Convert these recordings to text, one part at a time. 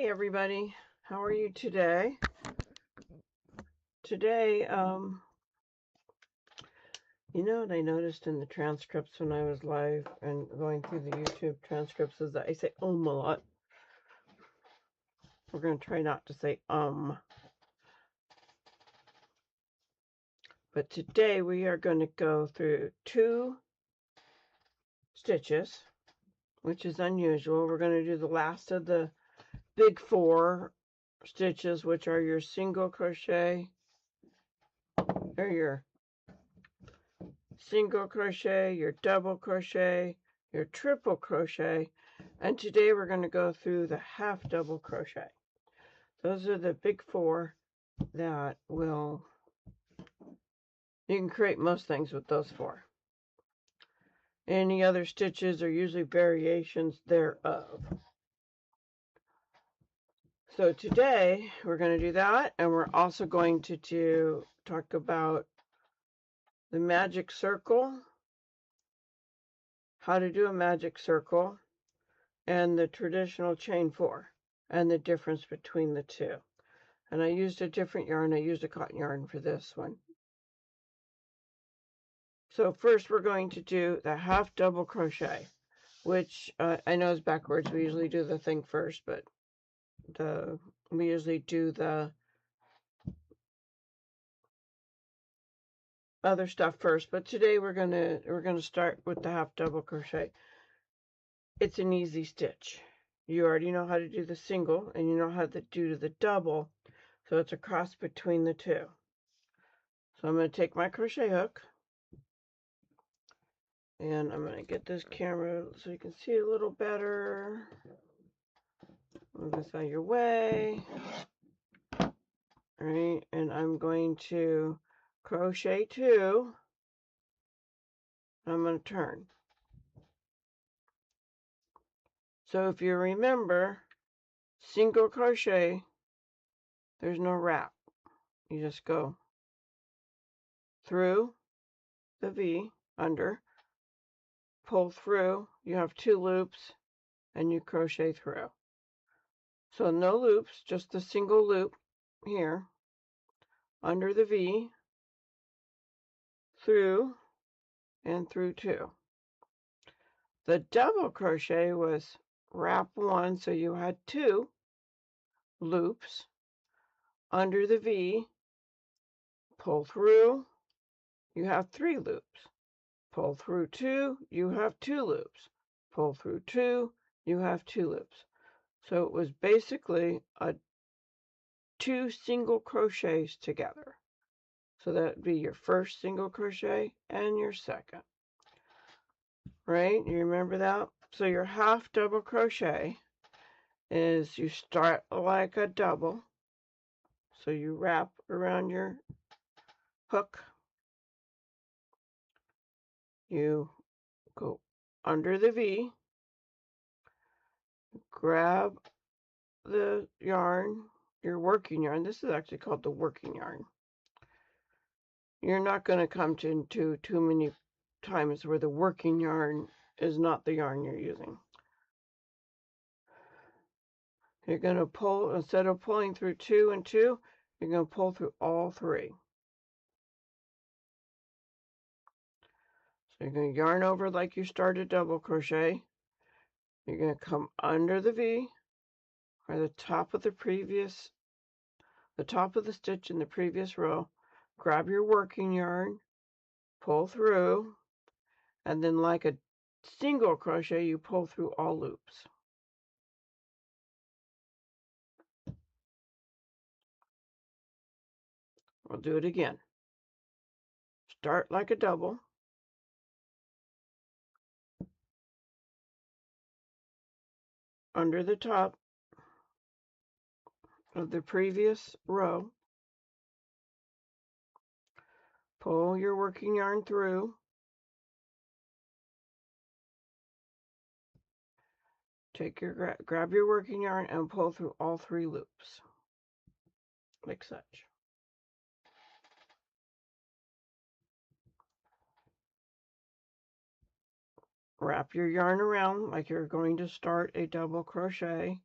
everybody, how are you today? Today, you know what I noticed in the transcripts when I was live and going through the YouTube transcripts is that I say a lot. We're going to try not to say But today we are going to go through 2 stitches, which is unusual. We're going to do the last of the big 4 stitches, which are your single crochet, or your single crochet, your double crochet, your triple crochet, and today we're going to go through the half double crochet. Those are the big 4 that will, you can create most things with those 4. Any other stitches are usually variations thereof. So today we're going to do that, and we're also going to talk about the magic circle, how to do a magic circle, and the traditional chain 4, and the difference between the 2. And I used a different yarn. I used a cotton yarn for this one. So first we're going to do the half double crochet, which I know is backwards. We usually do the thing first, but we usually do the other stuff first. But today we're gonna start with the half double crochet. It's an easy stitch. You already know how to do the single, and you know how to do the double, so it's a cross between the 2. So I'm going to take my crochet hook, and I'm going to get this camera so you can see it a little better. Move this out of your way. All right, and I'm going to crochet 2. I'm going to turn. So if you remember, single crochet, there's no wrap. You just go through the V, under, pull through, you have 2 loops, and you crochet through. So no loops, just the single loop here, under the V, through, and through 2. The double crochet was wrap 1, so you had 2 loops, under the V, pull through, you have 3 loops, pull through 2, you have 2 loops, pull through 2, you have 2 loops. So it was basically 2 single crochets together. So that would be your first single crochet and your second. Right? You remember that? So your half double crochet is you start like a double. So you wrap around your hook. You go under the V. Grab the yarn, your working yarn. This is actually called the working yarn. You're not going to come to too many times where the working yarn is not the yarn you're using. You're going to pull, instead of pulling through 2 and 2, you're going to pull through all 3. So you're going to yarn over like you started double crochet. You're going to come under the V, or the top of the stitch in the previous row. Grab your working yarn, pull through, and then like a single crochet, you pull through all loops. We'll do it again. Start like a double. Under the top of the previous row. Pull your working yarn through. Grab your working yarn and pull through all 3 loops, like such. Wrap your yarn around like you're going to start a double crochet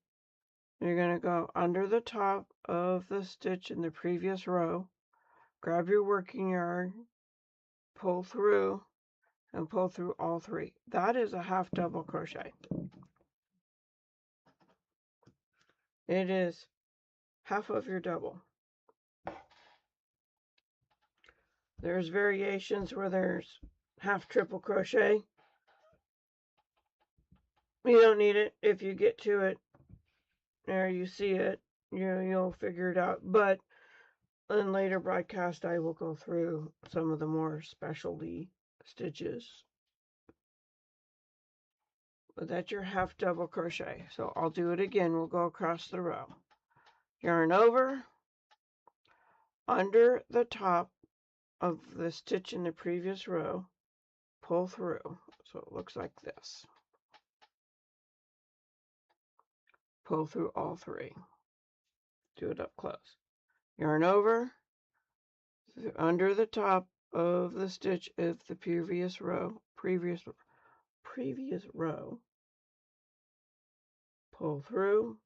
You're going to go under the top of the stitch in the previous row, grab your working yarn, pull through, and pull through all three. That is a half double crochet. It is half of your double. There's variations where there's half triple crochet. You don't need it. If you get to it, or you see it, you'll figure it out. But in later broadcast, I will go through some of the more specialty stitches. But that's your half double crochet. So I'll do it again. We'll go across the row. Yarn over, under the top of the stitch in the previous row, pull through. So it looks like this. Pull through all three. Do it up close. Yarn over, under the top of the stitch of the previous row, pull through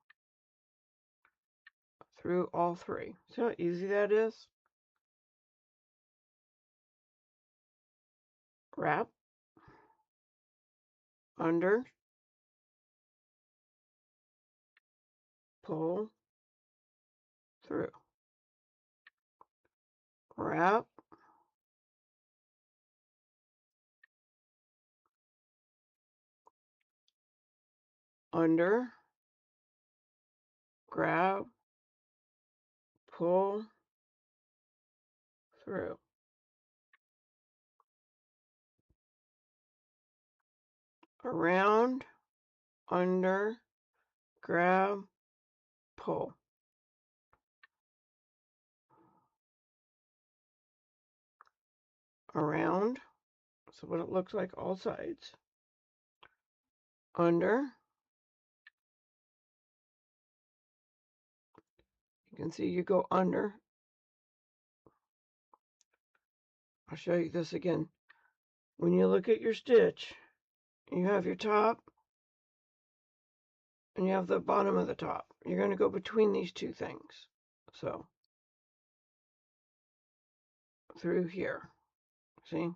all three. See how easy that is? Wrap, under, pull through, wrap, under, grab, pull through. Around, under, grab, pull. Around, so what it looks like all sides. Under, you can see you go under. I'll show you this again. When you look at your stitch, you have your top and you have the bottom of the top. You're going to go between these two things. So, through here. See?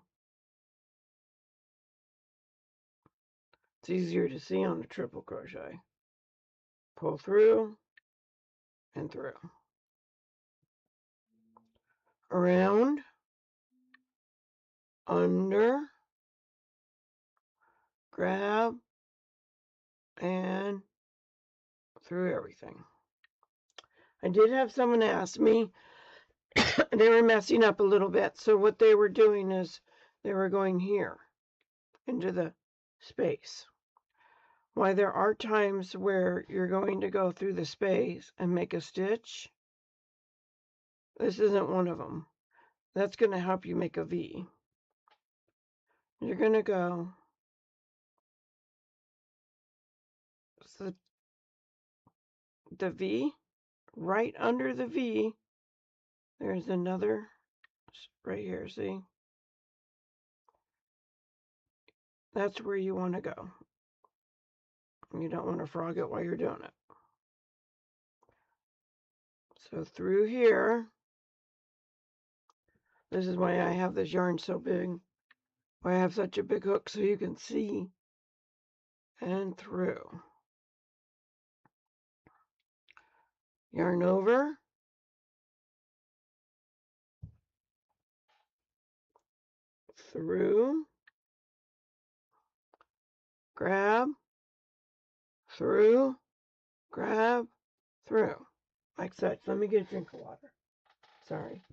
It's easier to see on the triple crochet. Pull through and through. Around, under, grab, and through everything. I did have someone ask me, they were messing up a little bit. So what they were doing is they were going here into the space. Why, there are times where you're going to go through the space and make a stitch. This isn't one of them. That's going to help you make a V. You're going to go so the V, right under the V, there's another right here, see? That's where you want to go. You don't want to frog it while you're doing it. So through here, this is why I have this yarn so big. Why I have such a big hook so you can see. And through. Yarn over. Through. Grab. Through. Grab. Through. Like such. Let me get a drink of water. Sorry.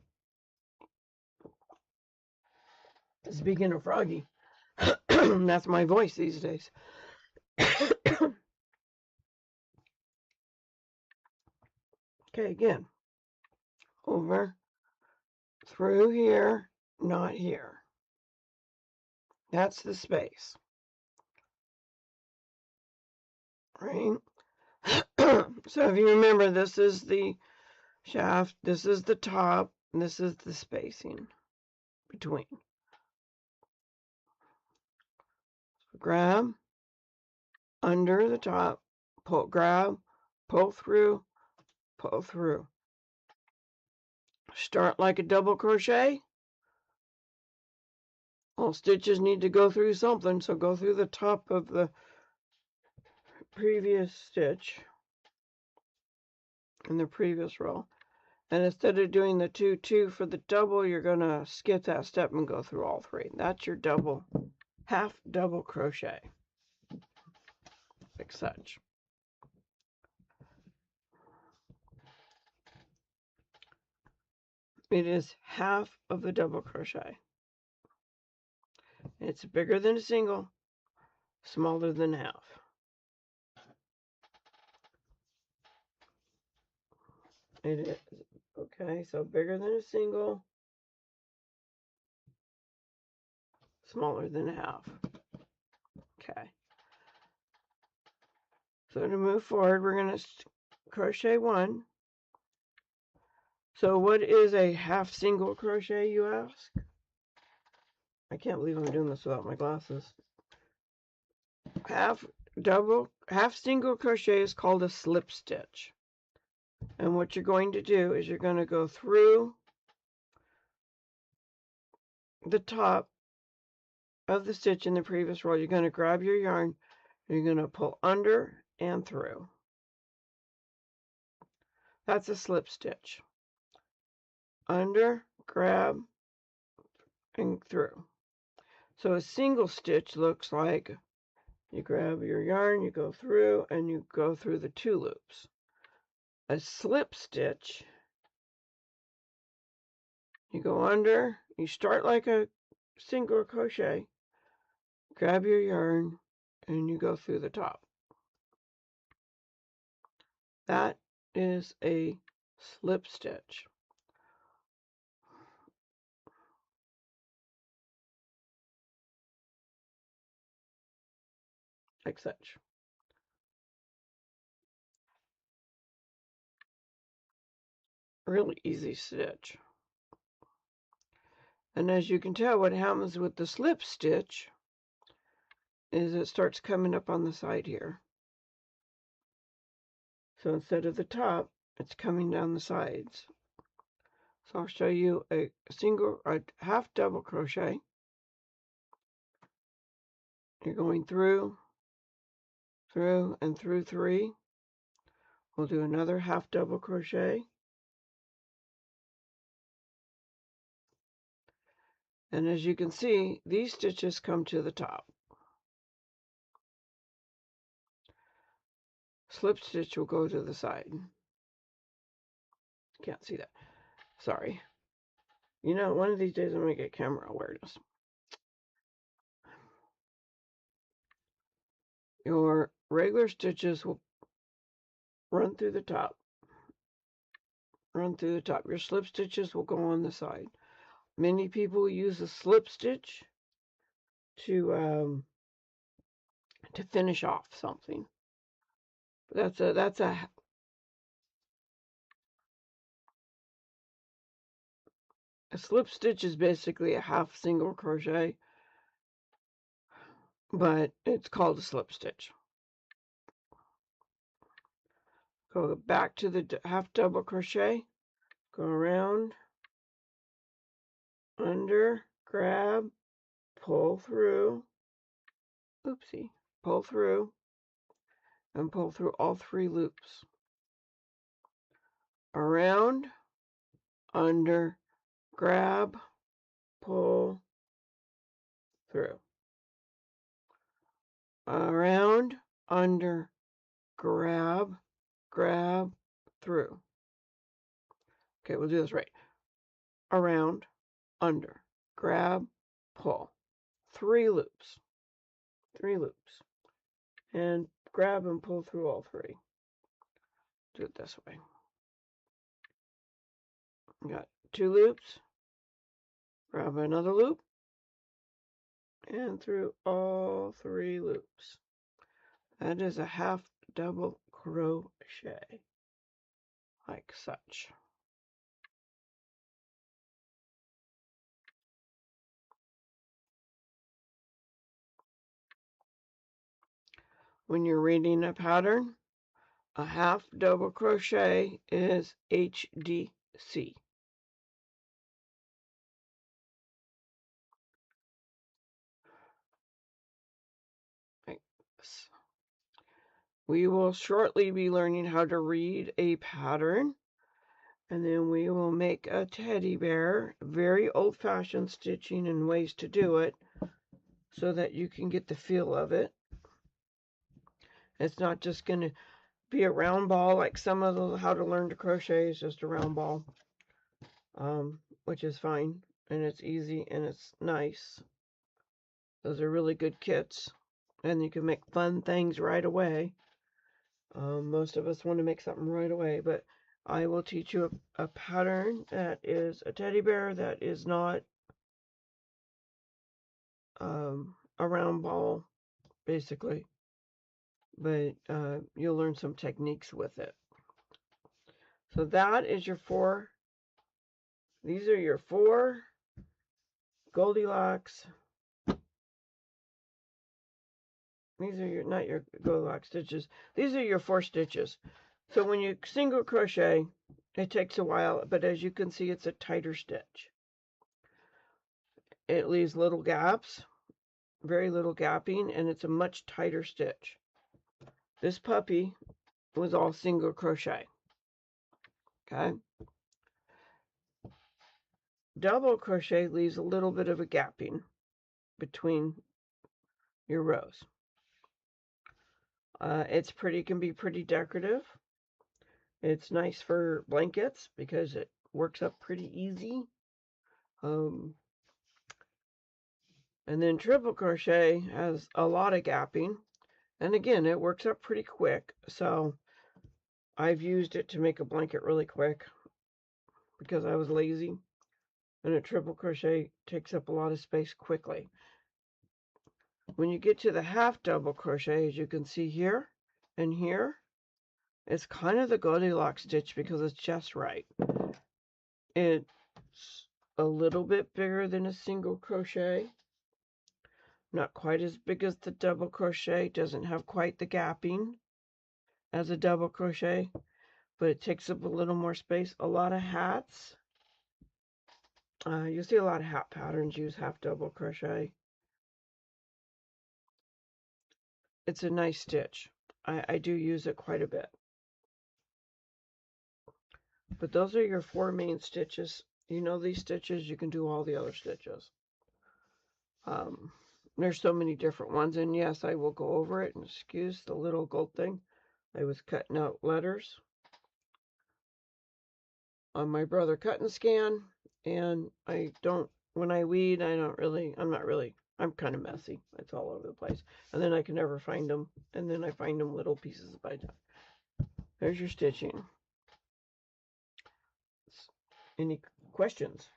Speaking of froggy, that's my voice these days. Okay, again. Over, through here, not here. That's the space. Right? So if you remember, this is the shaft, this is the top, and this is the spacing between. Grab, under the top, pull, grab, pull through, pull through. Start like a double crochet. All stitches need to go through something, so go through the top of the previous stitch in the previous row. And instead of doing the 2, 2 for the double, you're going to skip that step and go through all 3. That's your double, half double crochet, like such. It is half of the double crochet. It's bigger than a single, smaller than half. It is. Okay, so bigger than a single, smaller than half. Okay. So to move forward, we're going to crochet 1. So what is a half single crochet, you ask? I can't believe I'm doing this without my glasses. Half single crochet is called a slip stitch. And what you're going to do is you're going to go through the top of the stitch in the previous row. You're going to grab your yarn, you're going to pull under and through. That's a slip stitch. Under, grab, and through. So a single stitch looks like you grab your yarn, you go through, and you go through the 2 loops. A slip stitch, you go under, you start like a single crochet, grab your yarn, and you go through the top. That is a slip stitch. Like such. Really easy stitch. And as you can tell, what happens with the slip stitch is it starts coming up on the side here. So instead of the top, it's coming down the sides. So I'll show you a half double crochet. You're going through, and through 3. We'll do another half double crochet. And as you can see, these stitches come to the top. Slip stitch will go to the side. Can't see that. Sorry. You know, one of these days I'm going to get camera awareness. Your regular stitches will run through the top. Run through the top. Your slip stitches will go on the side. Many people use a slip stitch to finish off something. That's a slip stitch is basically a half single crochet, but it's called a slip stitch. Go back to the half double crochet, go around, under, grab, pull through, oopsie, pull through, and pull through all 3 loops. Around, under, grab, pull through. Around, under, grab, through. Okay, we'll do this right. Around, under, grab, pull. 3 loops. 3 loops. And grab and pull through all 3. Do it this way. Got 2 loops. Grab another loop. And through all 3 loops. That is a half double crochet. Like such. When you're reading a pattern, A half double crochet is HDC. Like this. We will shortly be learning how to read a pattern, and then we will make a teddy bear. Very old-fashioned stitching and ways to do it so that you can get the feel of it. It's not just going to be a round ball like some of the how to learn to crochet is just a round ball, which is fine, and it's easy and it's nice. Those are really good kits, and you can make fun things right away. Most of us want to make something right away, but I will teach you a pattern that is a teddy bear that is not a round ball, basically, but you'll learn some techniques with it. So that is your four. These are your four Goldilocks. These are your, not your Goldilocks stitches. These are your 4 stitches. So when you single crochet, it takes a while, but as you can see, it's a tighter stitch. It leaves little gaps, very little gapping, and it's a much tighter stitch. This puppy was all single crochet. Okay. Double crochet leaves a little bit of a gapping between your rows. It's pretty, can be pretty decorative. It's nice for blankets because it works up pretty easy. And then triple crochet has a lot of gapping, and again, it works up pretty quick. So I've used it to make a blanket really quick because I was lazy, and a triple crochet takes up a lot of space quickly. When you get to the half double crochet, as you can see here and here, it's kind of the Goldilocks stitch because it's just right. It's a little bit bigger than a single crochet. Not quite as big as the double crochet. Doesn't have quite the gapping as a double crochet, but it takes up a little more space. A lot of hats. You'll see a lot of hat patterns use half double crochet. It's a nice stitch. I do use it quite a bit. But those are your 4 main stitches. You know these stitches, you can do all the other stitches. There's so many different ones, and yes, I will go over it. And excuse the little gold thing. I was cutting out letters on my brother cut and scan, and I don't, when I weed, I'm kind of messy. It's all over the place. And then I can never find them, and then I find them little pieces by time. There's your stitching. Any questions?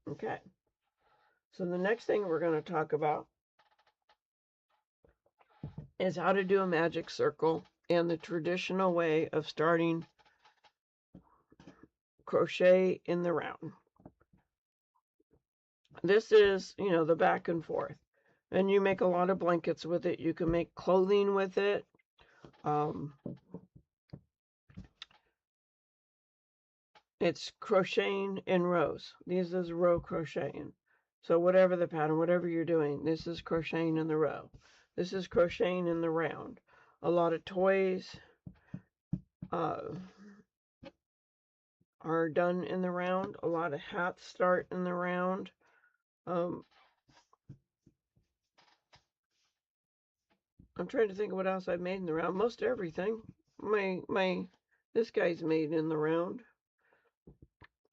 Okay. So the next thing we're going to talk about is how to do a magic circle and the traditional way of starting crochet in the round. This is, you know, the back and forth. And you make a lot of blankets with it. You can make clothing with it. It's crocheting in rows. This is row crocheting. So whatever the pattern, whatever you're doing, this is crocheting in the row. This is crocheting in the round. A lot of toys are done in the round. A lot of hats start in the round. I'm trying to think of what else I've made in the round. Most everything. This guy's made in the round.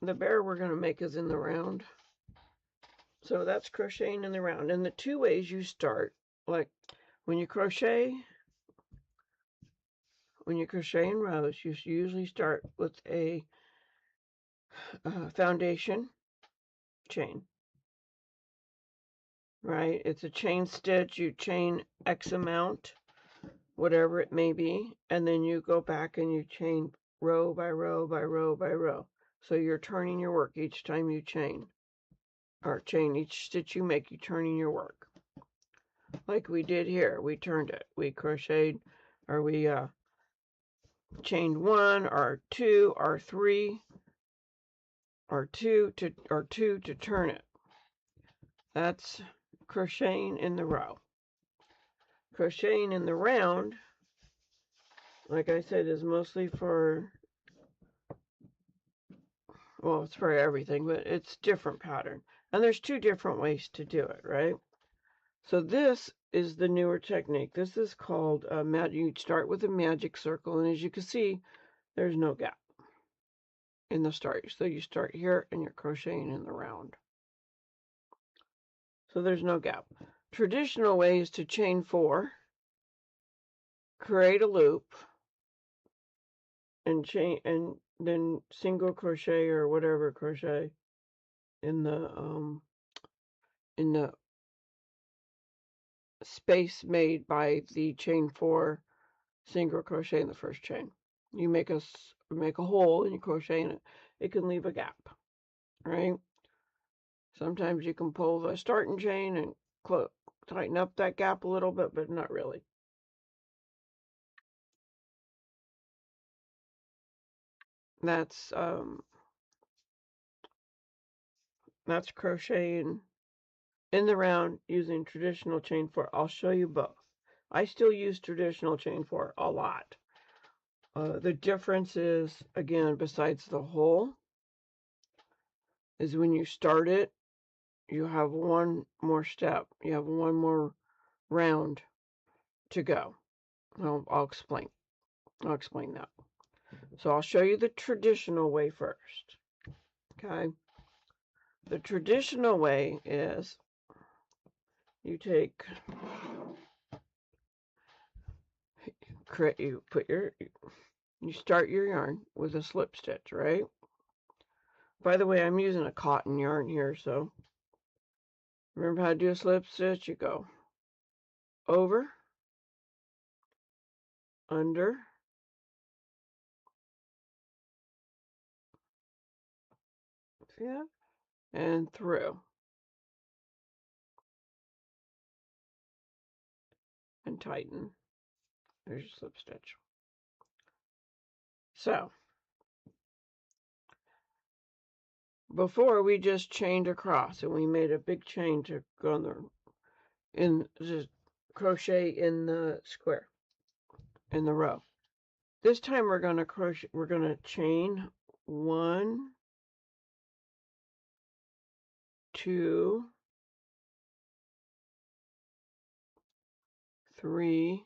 The bear we're going to make is in the round. So that's crocheting in the round. And the 2 ways you start, like when you crochet in rows, you usually start with a foundation chain. Right? It's a chain stitch. You chain X amount, whatever it may be, and then you go back and you chain row by row by row by row. So you're turning your work each time you chain. Or chain each stitch you make, you're turning your work. like we did here. We turned it. We crocheted, or we chained 1 or 2 or 3 or 2 to turn it. That's crocheting in the row. Crocheting in the round, like I said, is mostly for, well, it's for everything, but it's different pattern. And there's 2 different ways to do it, right? So this is the newer technique. This is called you start with a magic circle, and as you can see, there's no gap in the start. So you start here and you're crocheting in the round. So there's no gap. Traditional way is to chain 4, create a loop, and chain, and then single crochet or whatever crochet in the space made by the chain 4 single crochet in the first chain. You make a hole and you crochet in it. It can leave a gap, right? Sometimes you can pull the starting chain and tighten up that gap a little bit, but not really. That's crocheting in the round using traditional chain 4. I'll show you both. I still use traditional chain 4 a lot. The difference is, again, besides the hole, is when you start it, you have one more step. You have one more round to go. I'll explain. I'll explain that. So I'll show you the traditional way first. Okay. The traditional way is you start your yarn with a slip stitch, right? By the way, I'm using a cotton yarn here, so remember how to do a slip stitch? You go over, under, see that? And through. And tighten. There's your slip stitch. So, before we just chained across and we made a big chain to go just crochet in the square, in the row. This time we're going to chain 1, 2, 3,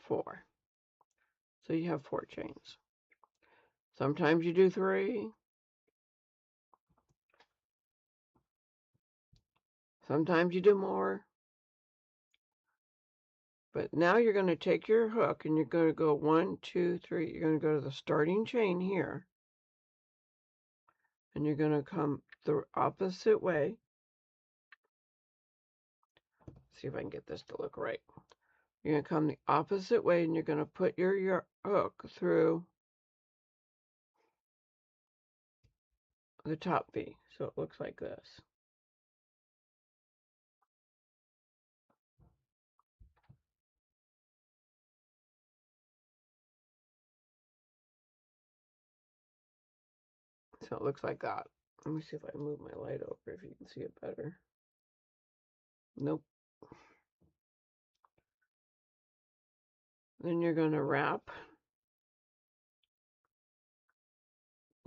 4. So you have 4 chains. Sometimes you do 3. Sometimes you do more. But now you're going to take your hook and you're going to go 1, 2, 3. You're going to go to the starting chain here. And you're going to come the opposite way. See if I can get this to look right. You're going to come the opposite way and you're going to put your hook through the top V. So it looks like this. So it looks like that. Let me see if I can move my light over if you can see it better. Nope. Then you're going to wrap.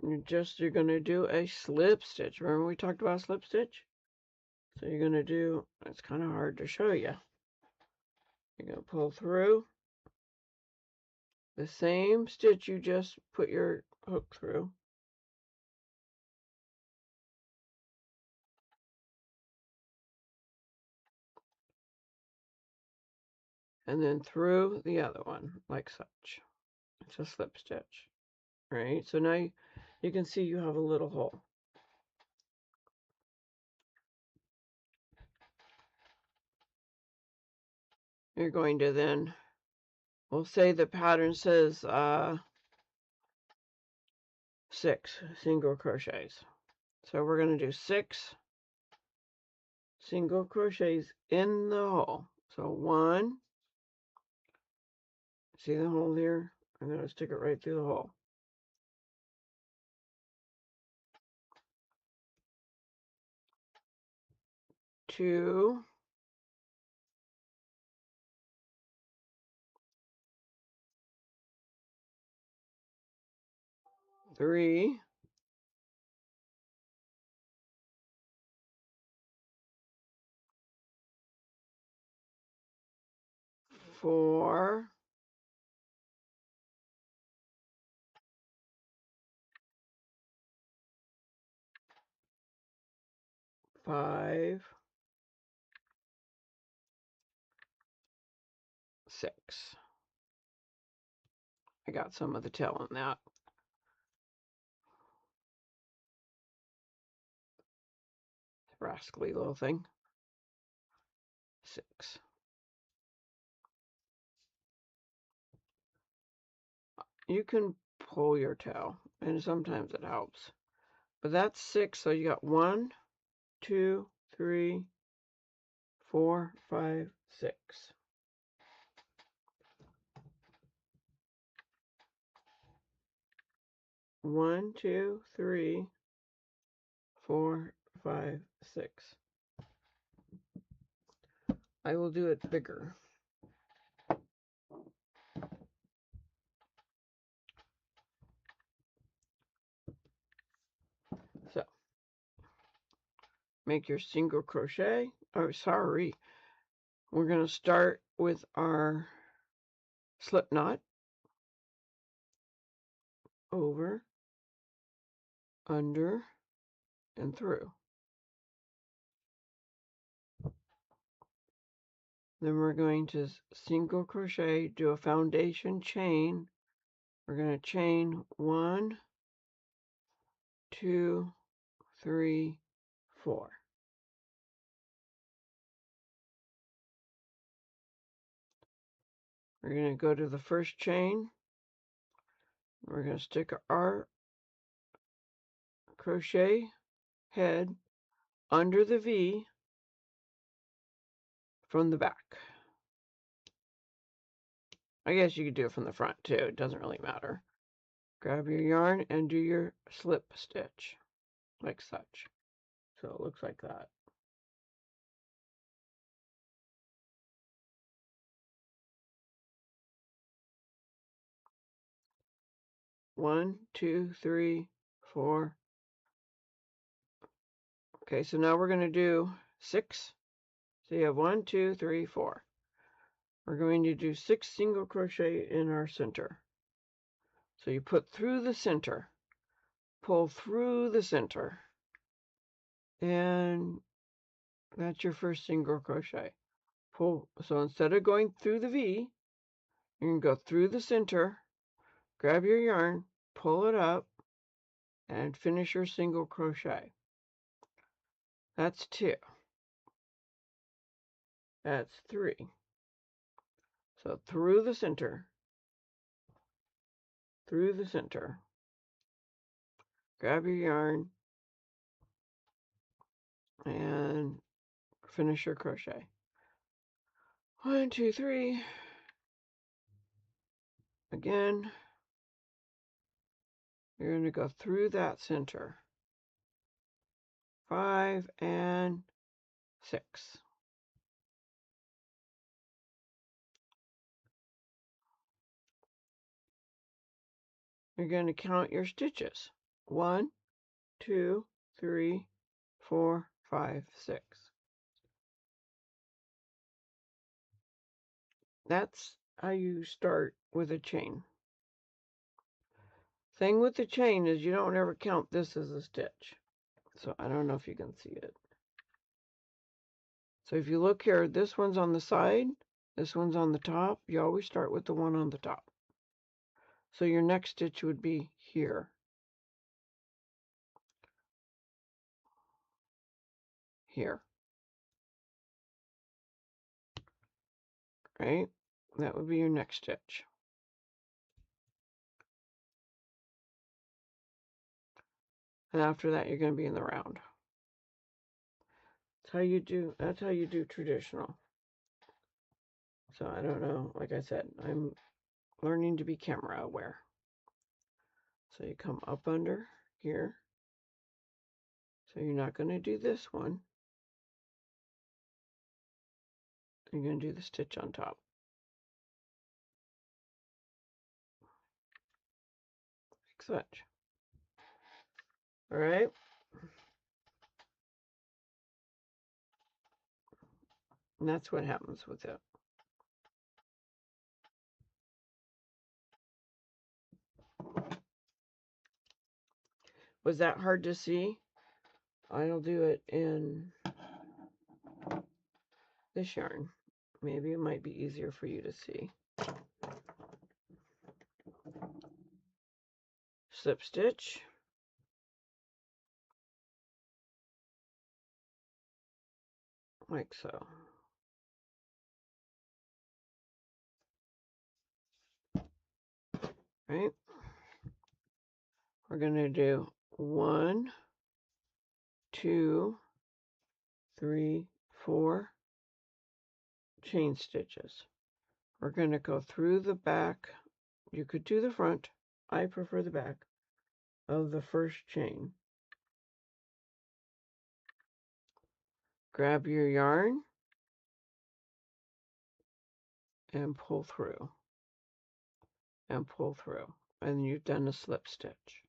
You're going to do a slip stitch. Remember we talked about slip stitch? So you're going to do, it's kind of hard to show you. You're going to pull through the same stitch you just put your hook through. And then through the other one, like such. It's a slip stitch, right? So now you can see you have a little hole. You're going to then, we'll say the pattern says 6 single crochets. So we're going to do 6 single crochets in the hole. So 1, see the hole here? I'm going to stick it right through the hole. 2, 3, 4, 5, 6. I got some of the tail on that. Rascally little thing. 6. You can pull your tail, and sometimes it helps. But that's 6, so you got 1, 2, 3, 4, 5, 6. One, 2, 3, 4, 5, 6. I will do it bigger. So, make your single crochet. Oh, sorry. We're going to start with our slip knot. Over, under, and through. Then we're going to single crochet, do a foundation chain. We're going to chain 1, 2, 3, 4. We're going to go to the first chain. We're going to stick our crochet head under the V from the back. I guess you could do it from the front too. It doesn't really matter. Grab your yarn and do your slip stitch like such. So it looks like that. One, 2, 3, 4. Okay, so now we're going to do 6. So you have 1, 2, 3, 4. We're going to do 6 single crochet in our center. So you put through the center, pull through the center, and that's your first single crochet. Pull. So instead of going through the V, you can go through the center, grab your yarn, pull it up, and finish your single crochet. That's 2. That's 3. So through the center, grab your yarn, and finish your crochet. 1, 2, 3. Again, you're going to go through that center. 5 and 6. You're going to count your stitches. 1, 2, 3, 4, 5, 6. That's how you start with a chain. Thing with the chain is you don't ever count this as a stitch. So I don't know if you can see it. So if you look here, this one's on the side, this one's on the top. You always start with the one on the top. So your next stitch would be here. Here. Right? That would be your next stitch. And after that, you're going to be in the round. That's how you do traditional. So I don't know, like I said, I'm learning to be camera aware. So you come up under here. So you're not going to do this one. You're going to do the stitch on top. Like such. All right. And that's what happens with it. Was that hard to see? I'll do it in this yarn. Maybe it might be easier for you to see. Slip stitch. Like so. Right? We're going to do 1, 2, 3, 4 chain stitches. We're going to go through the back. You could do the front. I prefer the back of the first chain. Grab your yarn and pull through and pull through, and you've done a slip stitch.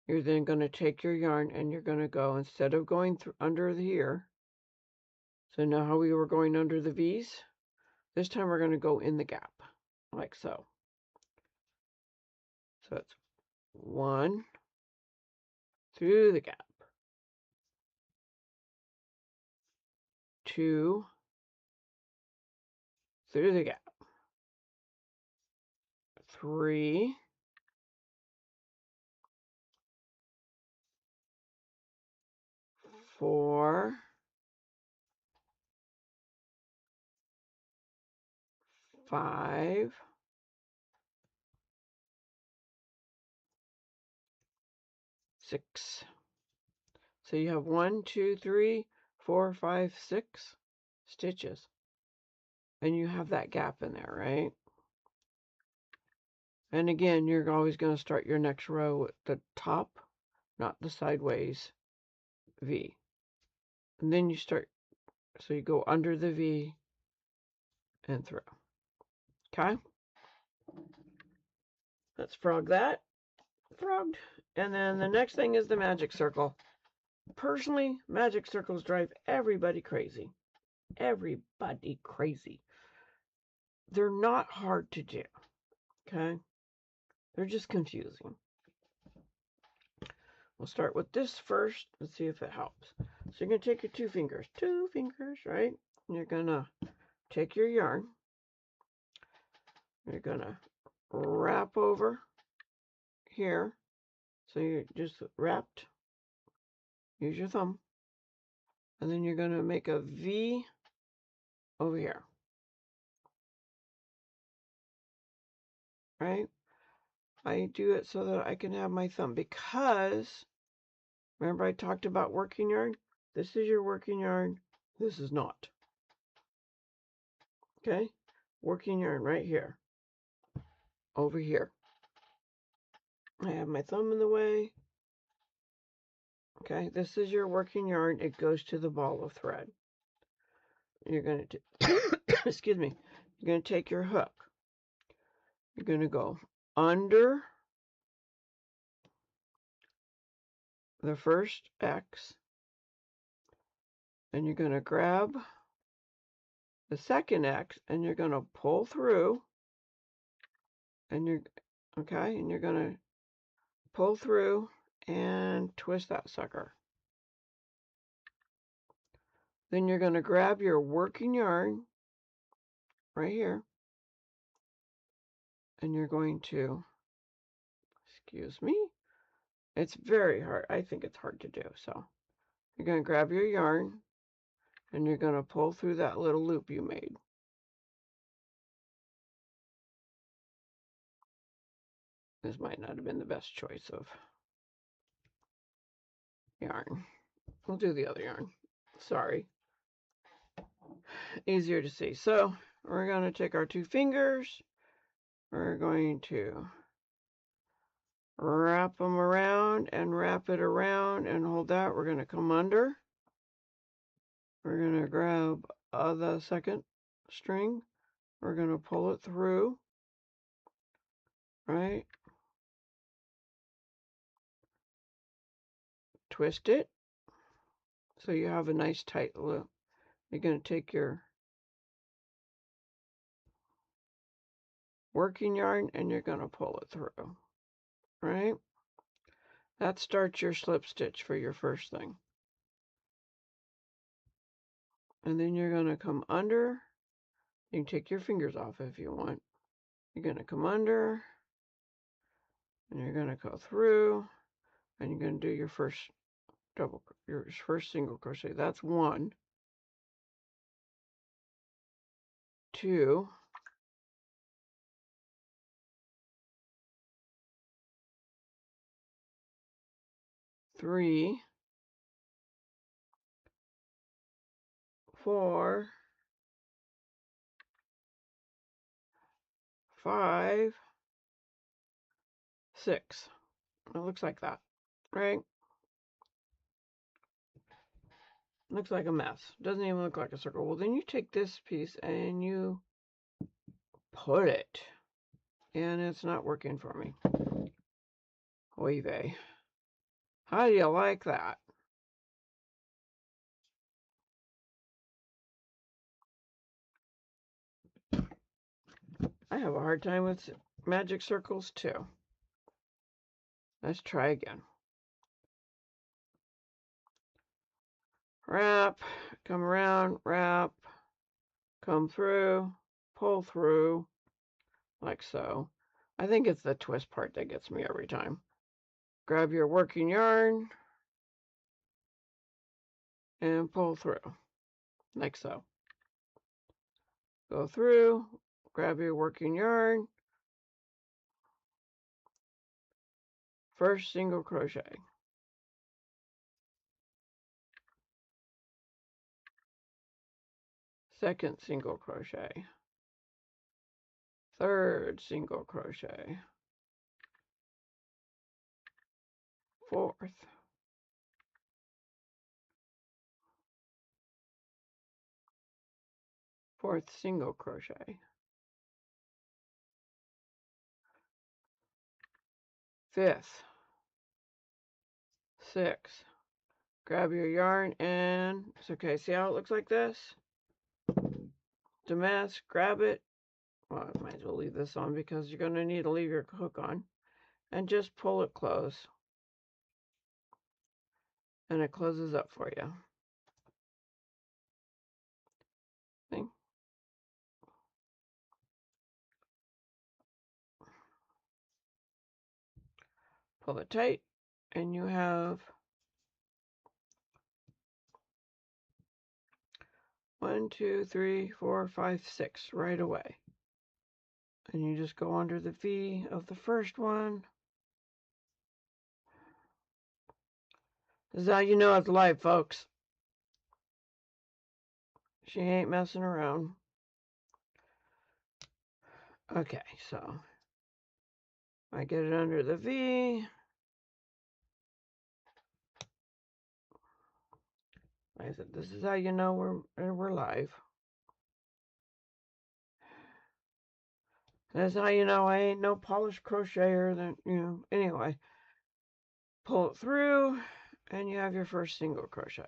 You're then going to take your yarn and you're going to go, instead of going through under here, so now how we were going under the V's, this time we're going to go in the gap, like so. So it's 1 through the gap, 2 through the gap, 3, 4, 5, 6. So you have 1, 2, 3, 4, 5, 6 stitches. And you have that gap in there, right? And again, you're always going to start your next row at the top, not the sideways V. And then you start, so you go under the V and through. Okay? Let's frog that. Frogged. And then the next thing is the magic circle. Personally, magic circles drive everybody crazy. Everybody crazy. They're not hard to do. Okay? They're just confusing. We'll start with this first and see if it helps. So you're going to take your two fingers, right? And you're going to take your yarn. You're going to wrap over here. So you're just wrapped. Use your thumb. And then you're going to make a V over here. Right? I do it so that I can have my thumb, because remember I talked about working yarn? This is your working yarn. This is not. Okay? Working yarn right here. Over here. I have my thumb in the way. Okay, this is your working yarn. It goes to the ball of thread. You're going to, excuse me, you're going to take your hook. You're going to go under the first X, and you're going to grab the second X, and you're going to pull through, and you're, okay, and you're going to pull through and twist that sucker. Then you're going to grab your working yarn right here, and you're going to, excuse me, it's very hard. I think it's hard to do. So you're going to grab your yarn and you're going to pull through that little loop you made. This might not have been the best choice of yarn. We'll do the other yarn. Sorry. Easier to see. So we're going to take our 2 fingers. We're going to wrap them around and wrap it around and hold that. We're going to come under. We're going to grab the second string. We're going to pull it through, right? Twist it so you have a nice tight loop. You're going to take your working yarn and you're going to pull it through, right? That starts your slip stitch for your first thing. And then you're going to come under. You can take your fingers off if you want. You're going to come under and you're going to go through and you're going to do your first single crochet. That's 1, 2, 3, 4, 5, 6. It looks like that, right? Looks like a mess. Doesn't even look like a circle. Well, then you take this piece and you put it. And it's not working for me. Oy vey. How do you like that? I have a hard time with magic circles too. Let's try again. Wrap, come around, wrap, come through, pull through, like so. I think it's the twist part that gets me every time. Grab your working yarn and pull through, like so. Go through, grab your working yarn, first single crochet. Second single crochet. Third single crochet. Fourth. Fourth single crochet. Fifth. Sixth. Grab your yarn and it's okay. See how it looks like this? Damask, grab it. Well, I might as well leave this on because you're going to need to leave your hook on. And just pull it close. And it closes up for you. See? Pull it tight and you have 1, 2, 3, 4, 5, 6 right away. And you just go under the V of the first one. This is how you know it's live, folks. She ain't messing around. Okay, so I get it under the V. Like I said, this is how you know we're live. That's how you know I ain't no polished crocheter. Then anyway, pull it through, and you have your first single crochet.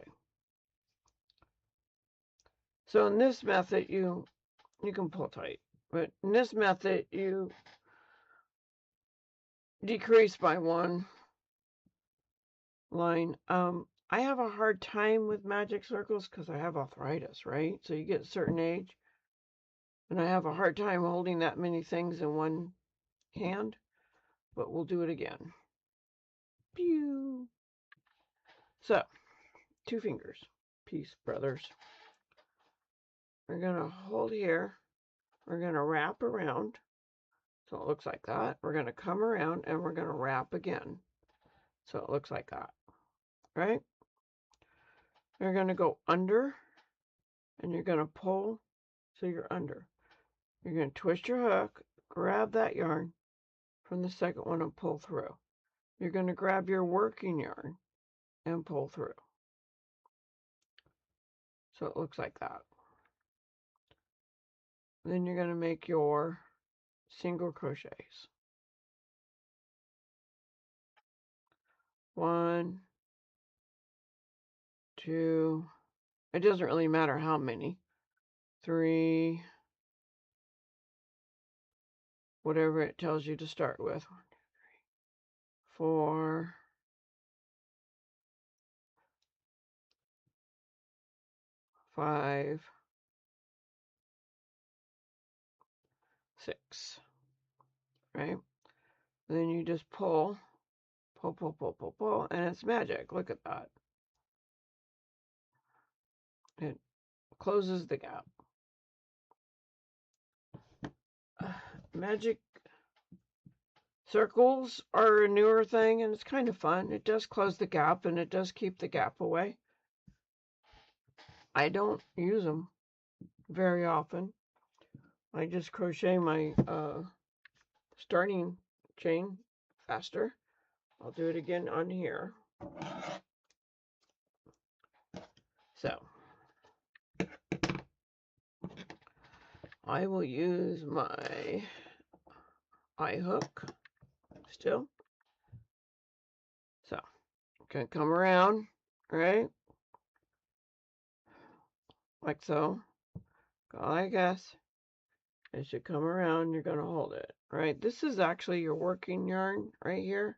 So in this method, you can pull tight, but in this method, you decrease by 1 line. I have a hard time with magic circles because I have arthritis, right? So you get a certain age, and I have a hard time holding that many things in one hand, but we'll do it again. Pew! So, 2 fingers, peace, brothers. We're going to hold here. We're going to wrap around. So it looks like that. We're going to come around and we're going to wrap again. So it looks like that, right? You're going to go under, and you're going to pull so you're under. You're going to twist your hook, grab that yarn from the second one and pull through. You're going to grab your working yarn and pull through. So it looks like that. Then you're going to make your single crochets. 1, 2, it doesn't really matter how many. 3, whatever it tells you to start with. 4, 5, 6, right? Then you just pull, pull, pull, pull, pull, pull, and it's magic. Look at that. It closes the gap. Magic circles are a newer thing, and it's kind of fun. It does close the gap, and it does keep the gap away. I don't use them very often. I just crochet my starting chain faster. I'll do it again on here. So I will use my eye hook still. So I'm going to come around, right? Like so. Go like this. As you come around, you're going to hold it, right? This is actually your working yarn right here.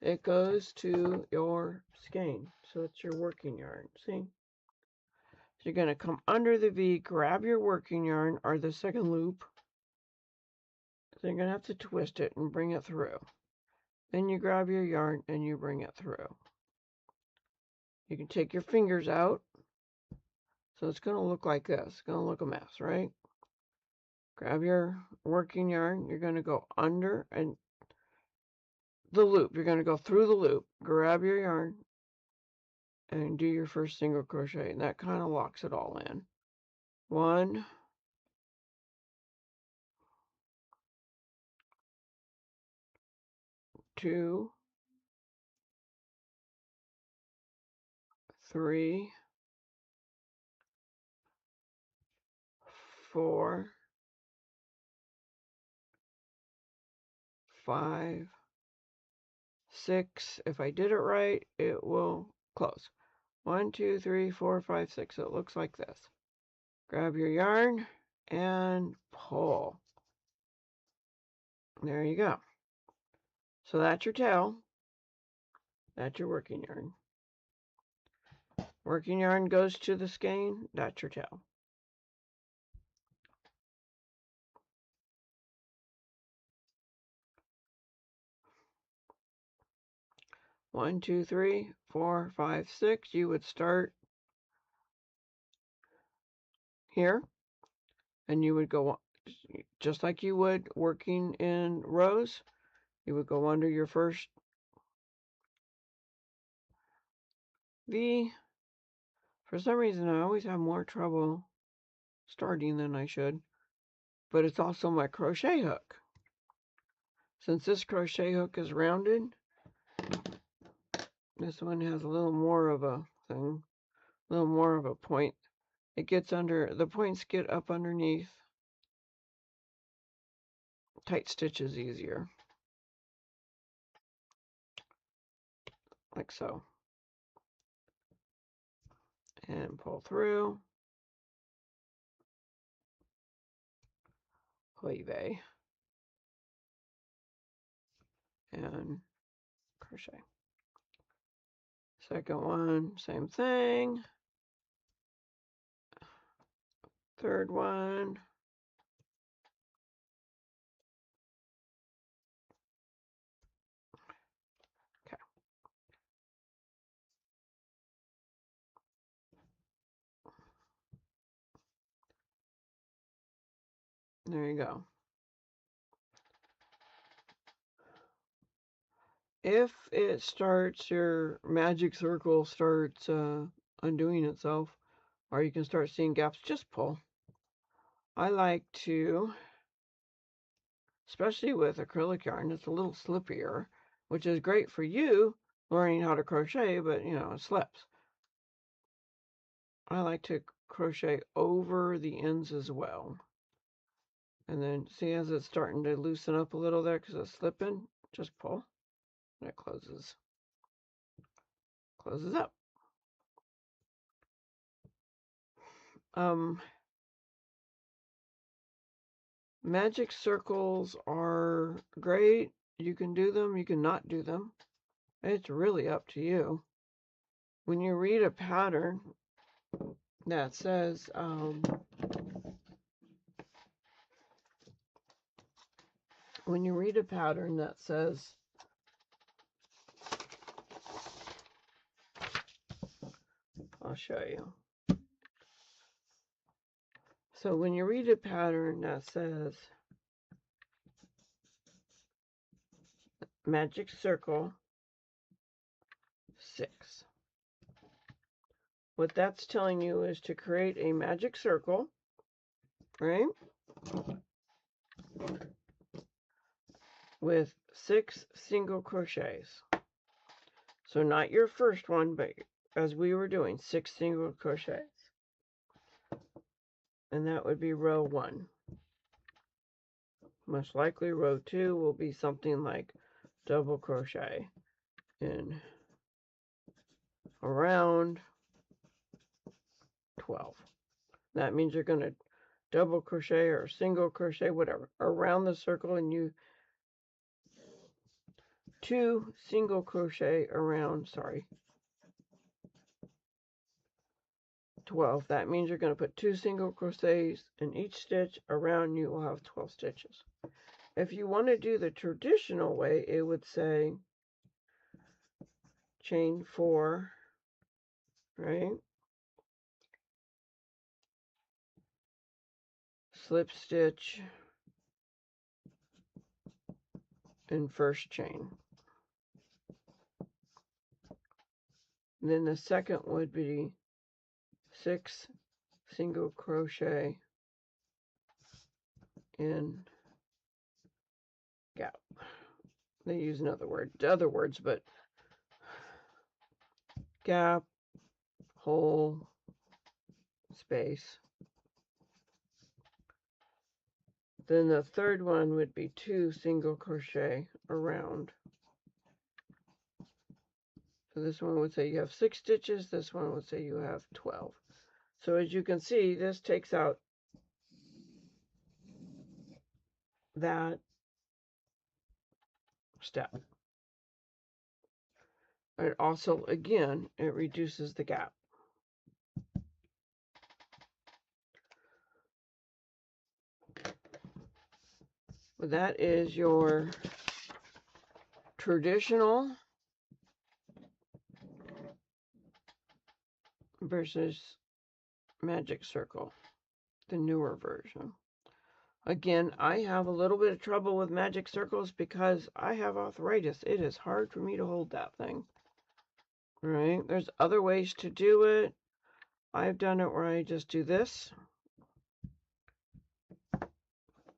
It goes to your skein. So it's your working yarn. See? So you're going to come under the V, grab your working yarn or the second loop. So you're going to have to twist it and bring it through. Then you grab your yarn and you bring it through. You can take your fingers out. So it's going to look like this. It's going to look a mess, right? Grab your working yarn. You're going to go under and the loop. You're going to go through the loop. Grab your yarn and do your first single crochet. And that kind of locks it all in. 1, 2, 3, 4, 5, 6. If I did it right, it will close. 1, 2, 3, 4, 5, 6. It looks like this. Grab your yarn and pull. There you go. So that's your tail. That's your working yarn. Working yarn goes to the skein. That's your tail. One, 2, 3, 4, 5, 6. You would start here, and you would go just like you would working in rows. You would go under your first V. For some reason, I always have more trouble starting than I should, but it's also my crochet hook. Since this crochet hook is rounded, this one has a little more of a thing, a little more of a point. It gets under, the points get up underneath. Tight stitch is easier. Like so. And pull through. Leave. And crochet. Second one, same thing. Third one. Okay. There you go. If it starts, your magic circle starts undoing itself, or you can start seeing gaps, just pull. I like to, especially with acrylic yarn, it's a little slippier, which is great for you learning how to crochet, but you know, it slips. I like to crochet over the ends as well. And then see, as it's starting to loosen up a little there because it's slipping, just pull and it closes up. Magic circles are great. You can do them, you can not do them. It's really up to you. When you read a pattern that says, I'll show you. So when you read a pattern that says magic circle 6, what that's telling you is to create a magic circle, right? With 6 single crochets. So not your first one, but as we were doing, 6 single crochets. And that would be row 1. Most likely row 2 will be something like double crochet in around 12. That means you're going to double crochet or single crochet, whatever, around the circle, and you 2 single crochet around, 12. That means you're going to put 2 single crochets in each stitch. Around you will have 12 stitches. If you want to do the traditional way, it would say chain 4, right? Slip stitch in first chain. And then the second would be 6 single crochet in gap. They use other words, but gap, hole, space. Then the third one would be 2 single crochet around. So this one would say you have 6 stitches. This one would say you have 12. So as you can see, this takes out that step. And also, again, it reduces the gap. That is your traditional versus magic circle, the newer version. Again, I have a little bit of trouble with magic circles because I have arthritis. It is hard for me to hold that thing. Right? There's other ways to do it. I've done it where I just do this.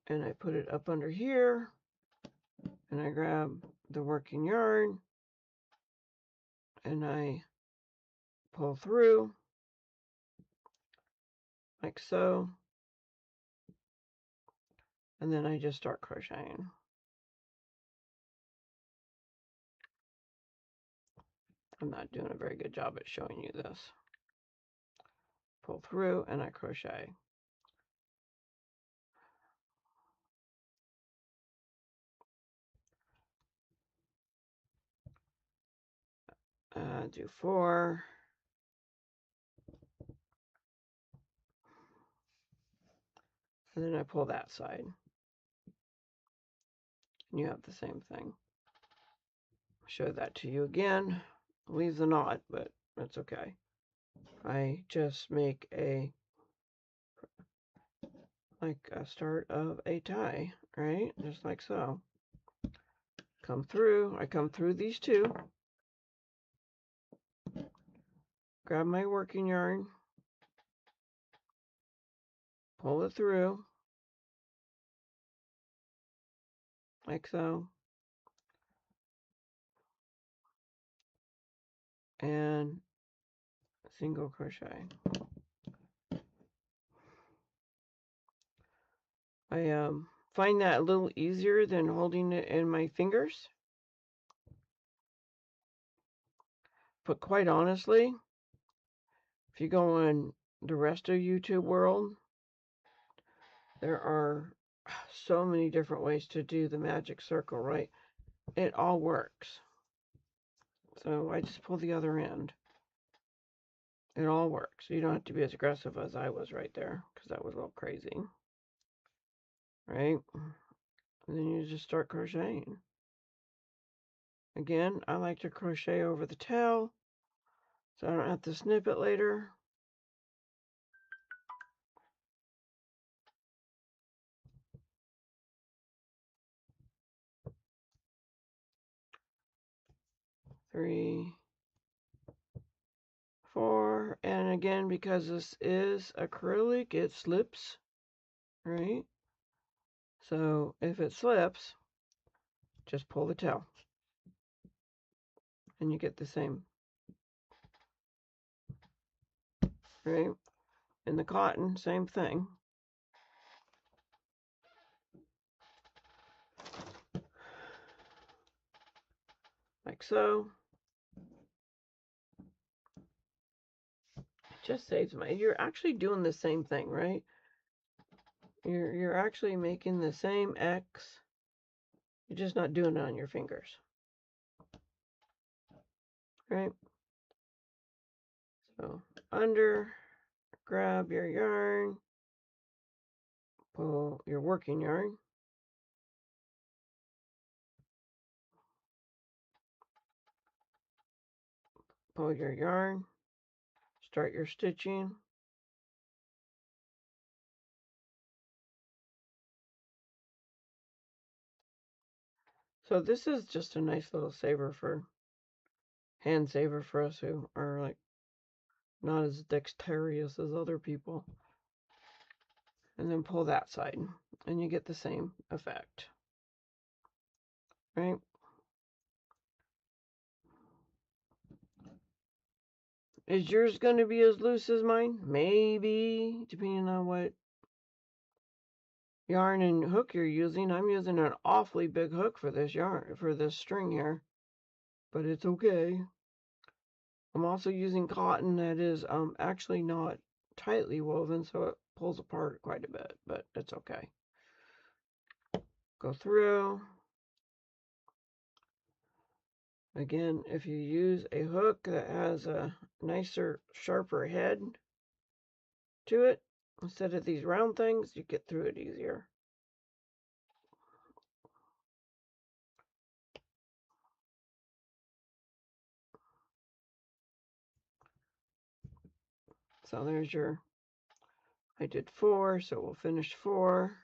And I put it up under here. And I grab the working yarn. And I pull through. Like so. And then I just start crocheting. I'm not doing a very good job at showing you this. Pull through and I crochet. Do 4. And then I pull that side. And you have the same thing. Show that to you again. Leave the knot, but that's okay. I just make like a start of a tie, right? Just like so. Come through. I come through these 2. grab my working yarn, pull it through, like so, and single crochet. I find that a little easier than holding it in my fingers. But quite honestly, if you go on the rest of YouTube world, there are so many different ways to do the magic circle, right? It all works. So I just pull the other end. It all works. You don't have to be as aggressive as I was right there, because that was a little crazy. Right? And then you just start crocheting. Again, I like to crochet over the tail, so I don't have to snip it later. Three, 4, and again, because this is acrylic, it slips, right? So if it slips, just pull the tail, and you get the same, right? In the cotton, same thing. Like so. It just saves money. You're actually doing the same thing, right? You're actually making the same X. You're just not doing it on your fingers. Right? So under, grab your yarn, pull your working yarn, pull your yarn, start your stitching. So this is just a nice little hand saver for us who are like not as dexterous as other people. And then pull that side, and you get the same effect, right? Is yours going to be as loose as mine? Maybe, depending on what yarn and hook you're using. I'm using an awfully big hook for this yarn, for this string here, but it's okay. I'm also using cotton that is actually not tightly woven, so it pulls apart quite a bit, but it's okay. Go through. Again, if you use a hook that has a nicer, sharper head to it, instead of these round things, you get through it easier. So there's your, I did 4, so we'll finish 4.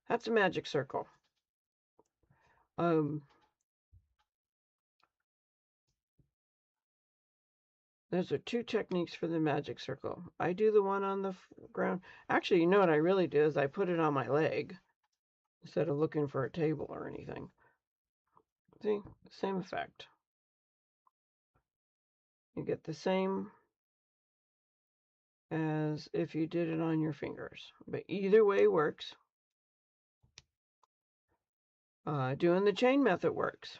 That's a magic circle. Those are 2 techniques for the magic circle. I do the one on the ground. Actually, you know what I really do is I put it on my leg instead of looking for a table or anything. See, same effect. You get the same as if you did it on your fingers, but either way works. Doing the chain method works.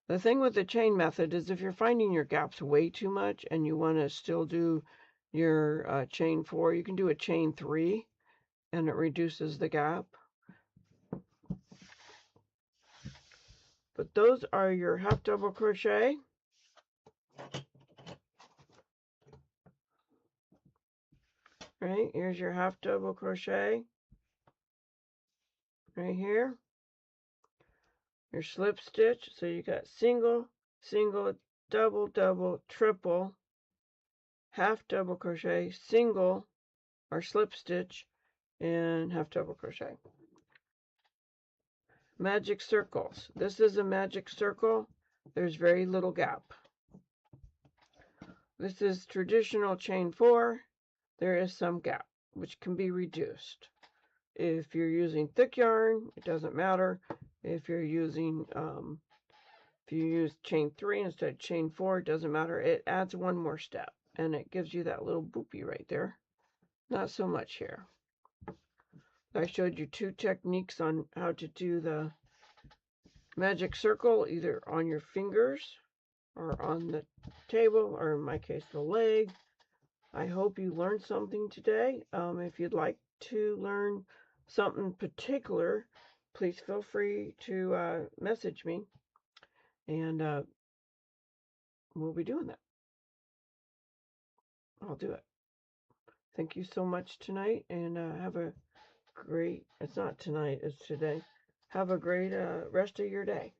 The thing with the chain method is if you're finding your gaps way too much and you want to still do your chain 4, you can do a chain 3 and it reduces the gap. But those are your half double crochet. Right, here's your half double crochet right here. Your slip stitch, so you got single, single, double, double, triple, half double crochet, single, or slip stitch, and half double crochet. Magic circles. This is a magic circle. There's very little gap. This is traditional chain 4. There is some gap, which can be reduced. If you're using thick yarn, it doesn't matter. If you're using, if you use chain 3 instead of chain 4, it doesn't matter. It adds one more step, and it gives you that little boopy right there. Not so much here. I showed you 2 techniques on how to do the magic circle, either on your fingers or on the table, or in my case, the leg. I hope you learned something today. If you'd like to learn something particular, please feel free to message me, and we'll be doing that. I'll do it. Thank you so much tonight, and have a great, it's not tonight, it's today. Have a great rest of your day.